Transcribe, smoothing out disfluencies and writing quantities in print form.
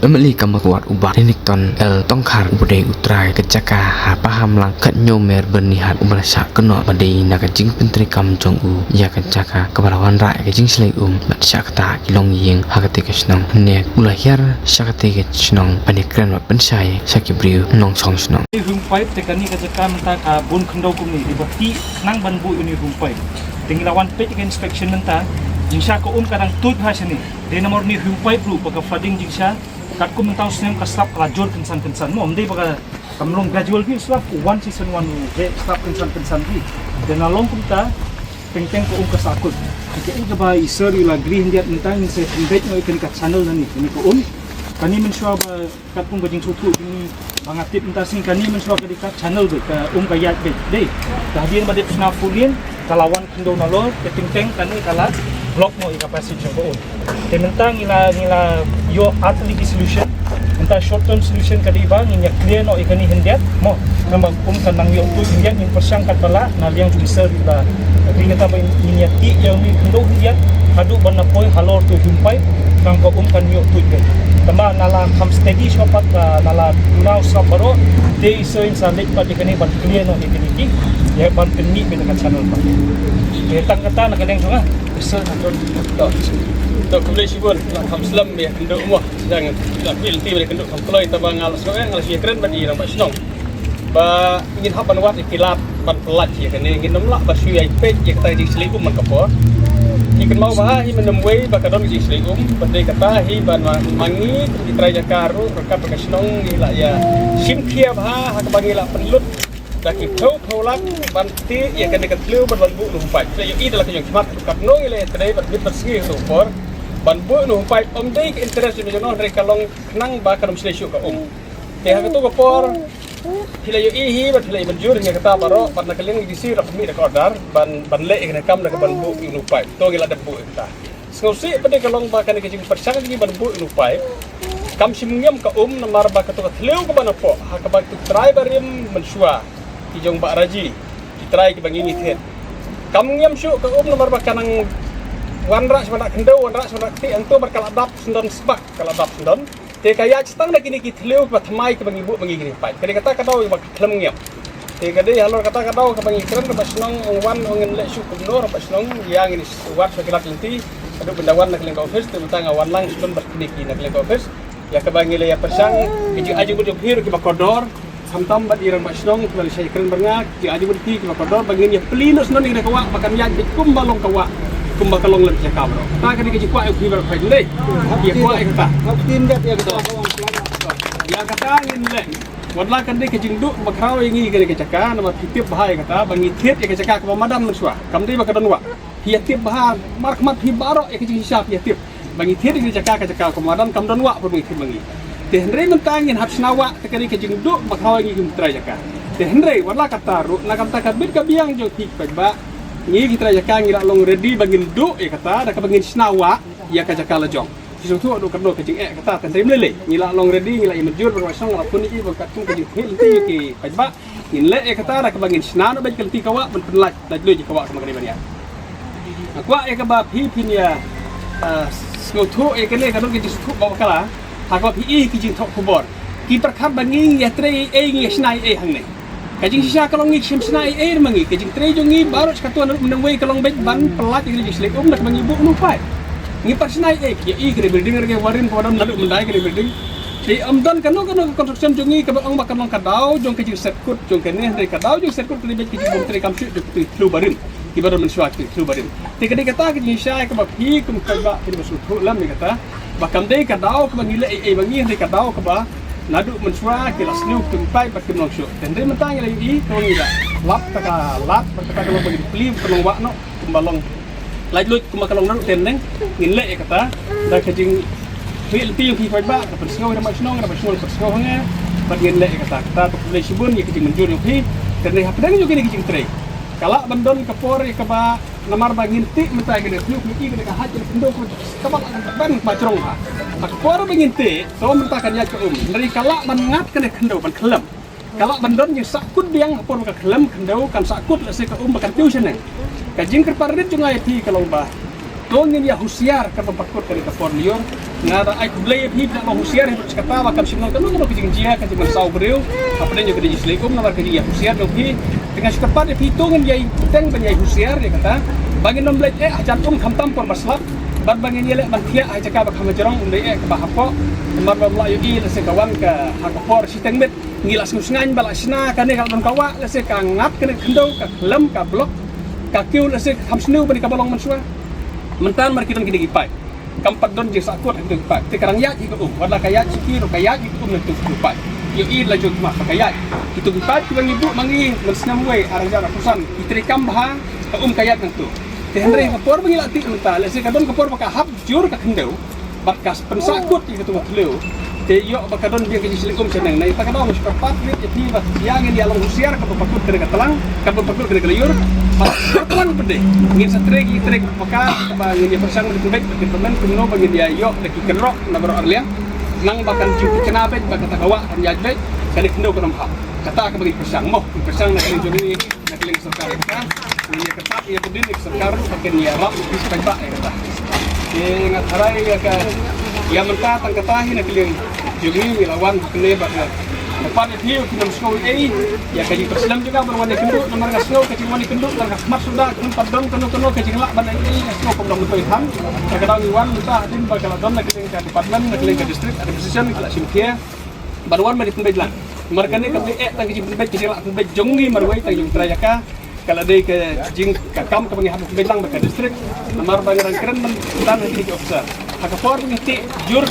Emily kamakuat ubat Nickton el tongkar budai utrai kecaka ha paham lang kat nyomer bernihat ubalasa keno badai na kajing pentri kam jong u ya kecaka kebalawan rai kajing selai mat syakta kilong yeng hakati kesnong ne ulahir syakati kesnong panikran wa pensai sakibriu nong song snong rumpai tekani kecaka menta ka bun kendo kumni dibati nang ban bu ini rumpai tinglawan pet inspection menta jingsha ko kadang tut hasani de nomor ni rumpai pru baka flooding jingsha kat ko mentau snem ka slap rajur kensan mo amdei baka kamlong gradual ki slap one season one de slap kensan ki dan along kumta teng ko ka sakut ke ga ba isur ila green diat mentang se timbet no ikan kat channel nani ni ko kani mensua ba kat pung bajing sutu ni bangatip entah sing kani mensua ka kat channel be ka ka yat be de dahdian ba de sna fulien kalawan kendo nalo ke teng kani kala block mo ika passage ko mentang ila yo atli solution entah short term solution kadi ba ni clear no ikani hendiat mo memang kanang yo tu hendiat ni persang kat bala na liang ju ser ila kini ta ba ni ti yang ni kendo hendiat hadu bana poi halor tu jumpai kang ko kan yo tu be tama nala kam steady shopat nala now sabaro de so in sandik pa ikani ban clear no ikani ki ya ban penni be dekat channel pa tang kata nak kadang sunga besar dok kembali sibun kam selam ya kendo muah jangan tak bil ti be kendo kam keloi tabang ngalas ko ngalas ya keren badi rang basnong ba ingin hapan wat ikilap ban pelat ya kan ingin nomlak ba sui pet ya kata di selikum man kapor ikan mau bah hi menemui bakadon di selikum badai kata hi ban mangi di traja karu rekap basnong ila ya simkia bah ha kabangila penlut daki thau lak banti ya kan dekat leu ban bu numpai saya i dalam yang smart kap nong ile trai bat bit bersih tu por ban bu numpai dei interest ni jono dari kalong nang ba kadom selesyu ka te ha tu ka por hilai i hi bat hilai banjur ni kata baro ban nakaling di si rakmi dak order ban le ikna kam dak ban bu numpai to gila dak bu kita skosi pada kalong ba kan kejing persang ni ban bu numpai kam simngem ka namar ba ka tu ka leu ka ban po ha ka ba tu trai barim mensua kijong Pak Raji ditrai ki bangi nithet kam ngem syuk ke nomor bakanang wanra sama kendo wanra sama ti antu berkaladap sendon sebak kaladap sendon te kaya citang dak ini ki thleu ba thamai ke bangi bu bangi gini pai kali kata kadau ba klem ngem te kade halor kata kadau ke bangi keren ba senong wan ongen le syuk kumnor ba senong yang ini wat sekilat inti adu bendawan nak lengkau office te betang awan lang sendon berkniki nak lengkau office ya ke bangi le ya persang ki aju bu hiru ki ba kodor samtam bat irang basnong kembali saya keren bernga ki adi berti ki kodor bagin ya pelinus non ni kawa bakam ya kum balong kawa kum bakalong lem ya kabro ta ka ki kwa ki ber phai le ya kwa ek ta tin dat ya kita ya kata ngin le wadla kan de ki jingdu bakrau ingi ki ke caka nama tip bahai kata bangi thiet ya ke caka ka madam nuswa kam de bakadon wa hi tip bahar markmat hi baro ya ki hisap ya tip bangi thiet ki caka ka madam kam don wa bangi thiet bangi te henry mentangin hapsnawa tekari ke jingdu bakhawa ngi gimtra jaka te henry wala kataru na kam takabit ka biang jo tik ba ngi gitra jaka ngi long ready bagin du e kata da ka bagin snawa ya ka jaka lajong sisu tu do kadno ke jing kata henry mlele ngi long ready ngi imjur berwasang la pun i bakat tung ke jing hil ti ki ba ngi le e kata da ka bagin snana ba kelti kawa ben penlaj laj lu kawa sama kani bania akwa e ka ba phi pinya skotu e kene kadno ke jisu ba kala hakap hi ki jing thok khobor ki perkhap bangi ya tre e ngi snai e hangne kajing sisa kalong ngi sim snai e mangi kajing tre jongi baru skatuan menengwe kalong bet ban pelat ngi slek nak bangi bu nu pai ngi par snai e ki i kre building ngi warin podam lalu mendai kre building di amdan kanu construction jongi ka bang bakam kadau jong kajing setkut jong kene ndai kadau jong setkut kre bet ki jing tre kam syu de flu barin ki baru mensuat flu barin te kade kata kajing sisa ka ba hi kum ka ba ki basu lam ni kata bakam dei kadau ke bangi le bangi dei kadau ke ba nadu mensua ke las lu tumpai bakin nong syu dan dei mentang le i to ngi la lap taka kalau bagi pli penong wa no kumbalong laj lut kumakalong nang teneng ngin le kata da kajing fil ti ki pai ba ka persngo na masnong na persngo hanga bagin le kata to le sibun ye kajing menjur yo pi dan dei hapdang yo kini kajing trei kala bandon ke por ke ba namar bangin ti mentai kene flu ki kene ka hajil pendo ko kabak ban macrong ha ak por bangin ti to mentakan ya ke dari kala mangat kene kendo ban kelem kala bandon je sakut biang por ka kelem kendo kan sakut le se ka bakan tuition ne ka jingker parit jungai ti kalau ba tongin ya husiar ka papakot ka ka por liyor ngada ay kublay hip na husiar hip sa kata bakam simnon kan no kijing jia ka jiman sau breu apa dan juga legislatum na ka ya husiar do hi dengan setepat hi tongin ya teng ban ya husiar ya kata bagi nom blai ajan khamtam por maslak ban bangin ya le ban thia ai jaka bakam jarong undai ka bahapo mar ba melayu i la se kawan ka hakapor si teng met ngila sngan bala sna ka ne ka don kawa la se ka ngat ka kendo ka lem ka blok ka kiu la se kham snu ban ka balong mansua mentan mar kita gini gipai kampat don je sakut itu gipai sekarang ya jika wala kaya cikir kaya itu mentu gipai yo i la jog ma kaya itu gipai ki bangi bu mangi mensenam we aranja rakusan itrikam bah kaya tentu Henry kapor bangi lati mental lese kadon kapor baka hap jur ka kendau bakas pensakut itu matleu te yo bakadon dia ke jislikum seneng nai pakadon mus kapat jadi bas yang ini along usiar ka pakut ke telang ka pakut ke liur Pertemuan pede, ingin setrek maka ingin dia bersang dengan baik bagi teman kuno bagi dia yo lagi kerok nabar arliang nang bahkan cuci kenabet bahkan takawa dan jadbet kali kendo kenam hak kata ke bagi bersang nak kali nak kali serkar kan ini ketat ia berdin serkar pakai dia rap bis pajak ya kata ingat harai ya kan ia mentah tang katahin nak kali jadi lawan kene bahkan depan itu kita mesti ya kaji Islam juga berwarna kenduk nomor ngasno kaji warna kenduk dan khmat sudah kun padong kenu kaji ngelak ban ini ngasno pemdong betul ham kadang iwan kita adin bakal don nak ke departemen nak ke distrik ada position kala simkia baruan mari pembedlan mereka ni kabli tang kaji pembed kaji lak pembed jongi marwai tang yung trayaka kalau ada ke jing kakam ke pengihat pembedlang ke distrik nomor bangaran keren men dan nanti ke officer hakapor ngiti jur